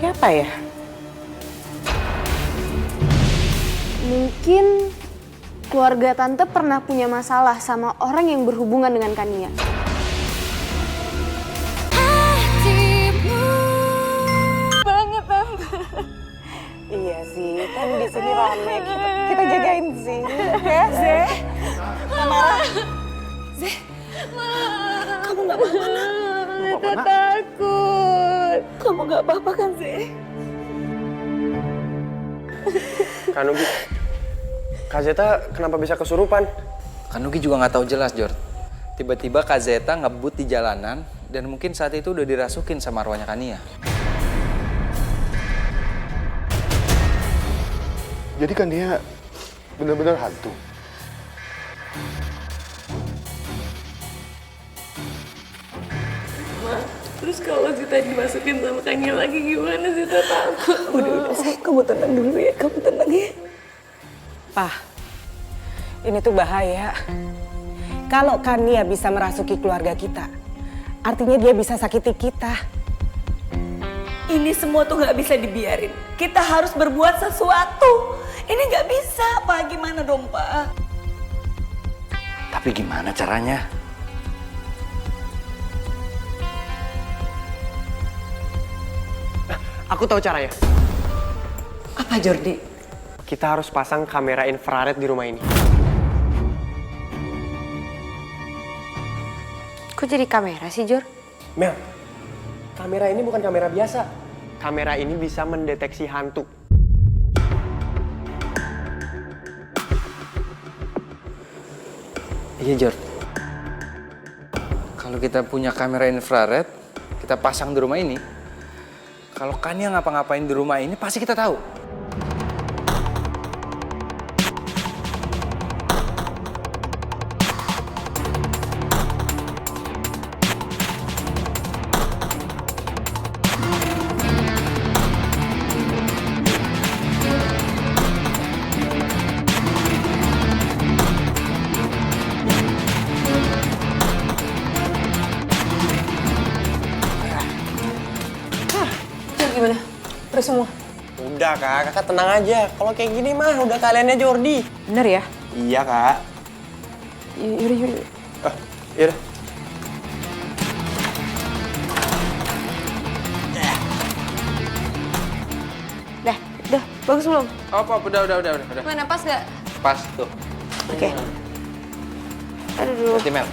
Anaknya apa ya? Mungkin keluarga tante pernah punya masalah sama orang yang berhubungan dengan Kania. Banget tante. Iya sih, kan di sini rame. Kita jagain sih, ya Zeh. Samara. Zeh. Kamu nggak apa-apa? Tante takut. Kamu nggak apa-apa kan Zeh? Kak Nugi, Kak Zeta kenapa bisa kesurupan? Kak Nugi juga nggak tahu jelas, Jor. Tiba-tiba Kak Zeta ngebut di jalanan dan mungkin saat itu udah dirasukin sama arwahnya Kania. Jadi kan dia benar-benar hantu. Terus kalau Zita dimasukin sama Kania lagi gimana? Zita takut. Udah sayang, kamu tenang dulu ya, kamu tenang ya. Pak, ini tuh bahaya. Kalau Kania bisa merasuki keluarga kita, artinya dia bisa sakiti kita. Ini semua tuh nggak bisa dibiarin. Kita harus berbuat sesuatu. Ini nggak bisa, Pak. Gimana dong, Pak? Tapi gimana caranya? Aku tahu caranya. Apa, Jordi? Kita harus pasang kamera infrared di rumah ini. Kok jadi kamera sih, Jor? Mel, kamera ini bukan kamera biasa. Kamera ini bisa mendeteksi hantu. Iya, Jor. Kalau kita punya kamera infrared, kita pasang di rumah ini. Kalau Kania ngapa-ngapain di rumah ini, pasti kita tahu. Gimana? Udah semua? Udah kak, kakak tenang aja. Kalau kayak gini mah udah kaliannya Jordi. Bener ya? Iya kak. Yaudah. Yaudah. Udah, bagus belum? Apa? Udah. Mana, pas gak? Pas tuh. Oke. Aduh dulu. Berarti Mel.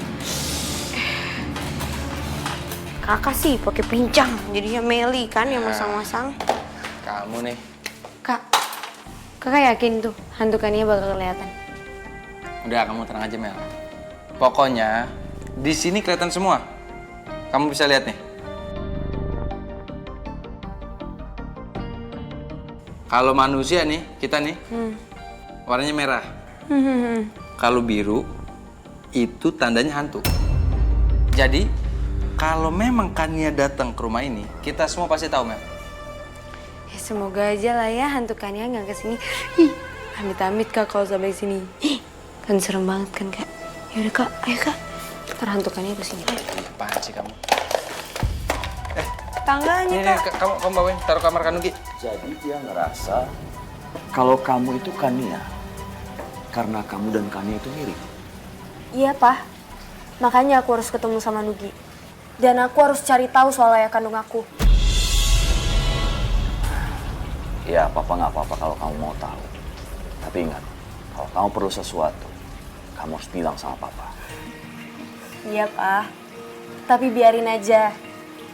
Kakak sih pakai pincang, jadinya Meli kan yang masang-masang. Kamu nih. Kakak yakin tuh hantu Kania bakal kelihatan? Udah, kamu tenang aja, Mel. Pokoknya di sini kelihatan semua. Kamu bisa lihat nih. Kalau manusia nih, kita nih, warnanya merah. Kalau biru, itu tandanya hantu. Jadi, kalau memang Kania datang ke rumah ini, kita semua pasti tahu, Mel. Ya semoga aja lah ya hantu Kania nggak kesini. Ih, amit-amit Kak kalau sampai sini. Kan serem banget kan Kak. Yaudah Kak, ayo Kak. Ntar hantu Kania kesini. Apaan sih kamu? Tangganya Ini, Kak. kamu bawain, taruh kamar Kanugi. Jadi dia ngerasa kalau kamu itu Kania karena kamu dan Kania itu mirip. Iya Pak. Makanya aku harus ketemu sama Nugi. Dan aku harus cari tahu soal ayah kandung aku. Ya, papa nggak apa-apa kalau kamu mau tahu. Tapi ingat, kalau kamu perlu sesuatu, kamu harus bilang sama papa. Iya Pak. Tapi biarin aja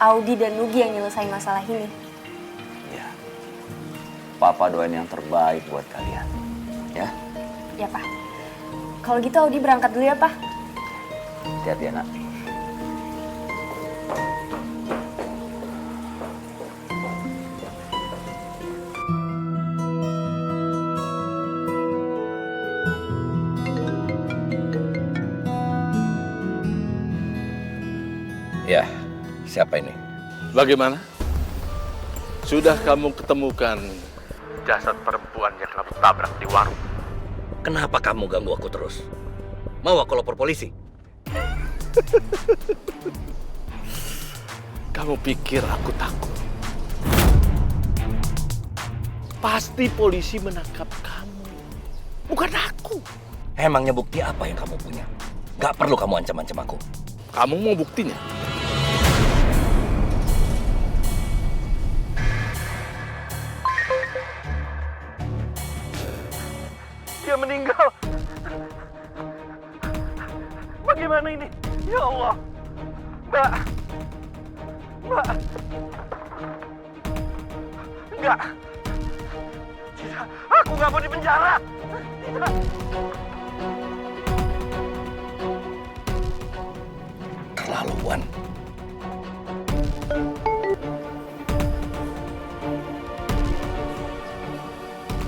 Audi dan Nugi yang nyelesain masalah ini. Ya, papa doain yang terbaik buat kalian. Ya, Ya Pak. Kalau gitu Audi berangkat dulu ya Pak. hati-hati ya nak. Ya, siapa ini? Bagaimana? Sudah kamu ketemukan jasad perempuan yang kamu tabrak di warung? Kenapa kamu ganggu aku terus? Mau aku lapor polisi? Kamu pikir aku takut? pasti polisi menangkap kamu. Bukan aku. Emangnya bukti apa yang kamu punya? Gak perlu kamu ancam-ancam aku. Kamu mau buktinya? Dia meninggal. Bagaimana ini? Ya Allah. Mbak. Mbak. Enggak. Tidak. Aku nggak mau di penjara. Tidak. Keterlaluan.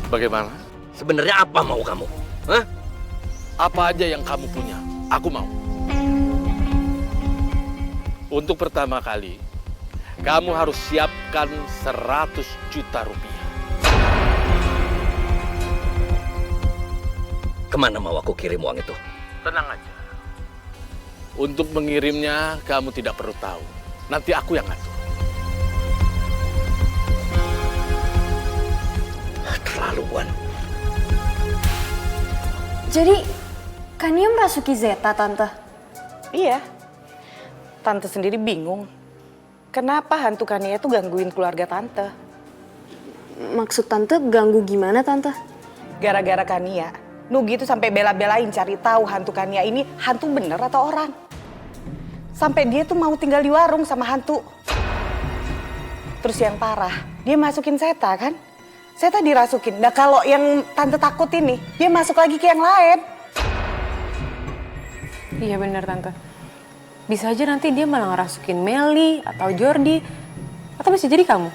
Bagaimana? Sebenarnya apa mau kamu? Hah? Apa aja yang kamu punya, aku mau. Untuk pertama kali, kamu harus siapkan 100 juta rupiah. Kemana mau aku kirim uang itu? Tenang aja. Untuk mengirimnya, kamu tidak perlu tahu. Nanti aku yang ngatur. Keterlaluan. Jadi, Kania merasuki Zeta, Tante? Iya. Tante sendiri bingung. Kenapa hantu Kania itu gangguin keluarga Tante? Maksud Tante ganggu gimana, Tante? Gara-gara Kania, Nugi itu sampai bela-belain cari tahu hantu Kania ini hantu bener atau orang. Sampai dia tuh mau tinggal di warung sama hantu. Terus yang parah, dia masukin Zeta kan? Zeta dirasukin. Nah kalau yang Tante takut ini, dia masuk lagi ke yang lain. Iya bener Tante. Bisa aja nanti dia malah ngerasukin Meli atau Jordi. Atau bisa jadi kamu.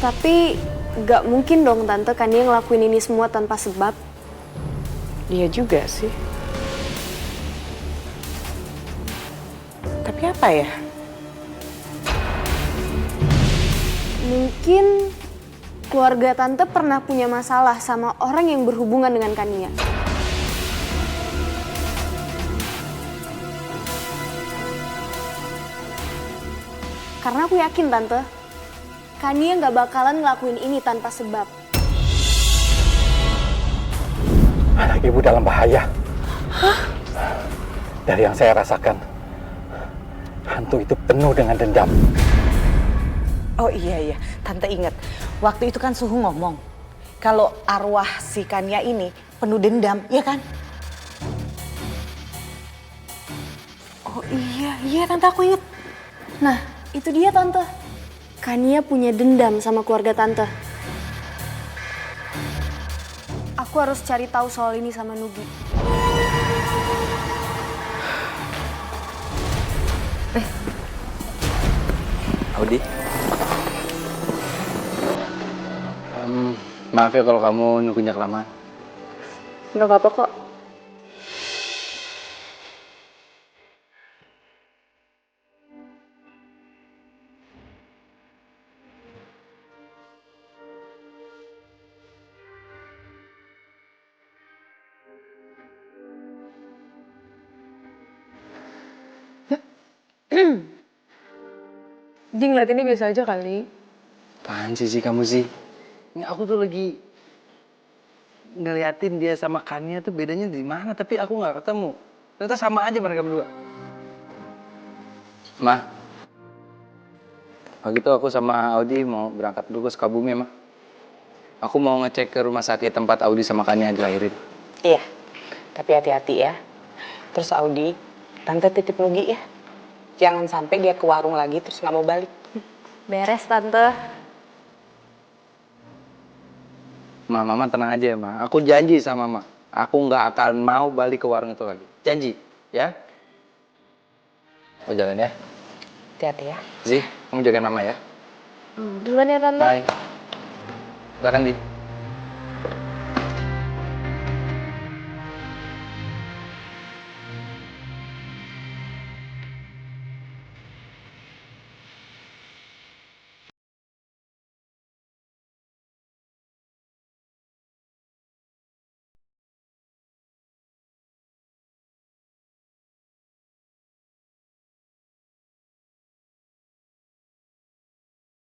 Tapi gak mungkin dong Tante Kania ngelakuin ini semua tanpa sebab. Dia juga sih. Tapi apa ya? Mungkin keluarga Tante pernah punya masalah sama orang yang berhubungan dengan Kania. Karena aku yakin Tante, Kania nggak bakalan ngelakuin ini tanpa sebab. Anak ibu dalam bahaya. Hah? Dari yang saya rasakan, hantu itu penuh dengan dendam. Oh iya, Tante ingat. Waktu itu kan Suhu ngomong, kalau arwah si Kania ini penuh dendam, ya kan? Oh iya Tante aku inget. Nah, itu dia Tante. Kania punya dendam sama keluarga Tante. Aku harus cari tahu soal ini sama Nugi. Audi. Maaf ya kalau kamu nunggunya kelamaan. Nggak apa-apa kok. Dia ngeliatinnya biasa aja kali. Apaan sih kamu sih? Ini aku tuh lagi ngeliatin dia sama Kania tuh bedanya di mana, tapi aku nggak ketemu. Ternyata sama aja mereka berdua. Ma, kalau gitu aku sama Audi mau berangkat dulu ke Sukabumi, Ma. Aku mau ngecek ke rumah sakit tempat Audi sama Kania dilahirin. Iya, tapi hati-hati ya. Terus Audi, Tante titip Nugi ya. Jangan sampai dia ke warung lagi terus nggak mau balik. Beres Tante. Mama tenang aja ya, Ma. Aku janji sama Mama. Aku nggak akan mau balik ke warung itu lagi. Janji, ya? Aku jalan ya. Hati-hati ya. Zee, kamu jagain Mama ya. Duluan ya Tante. Bye. Silakan, Di.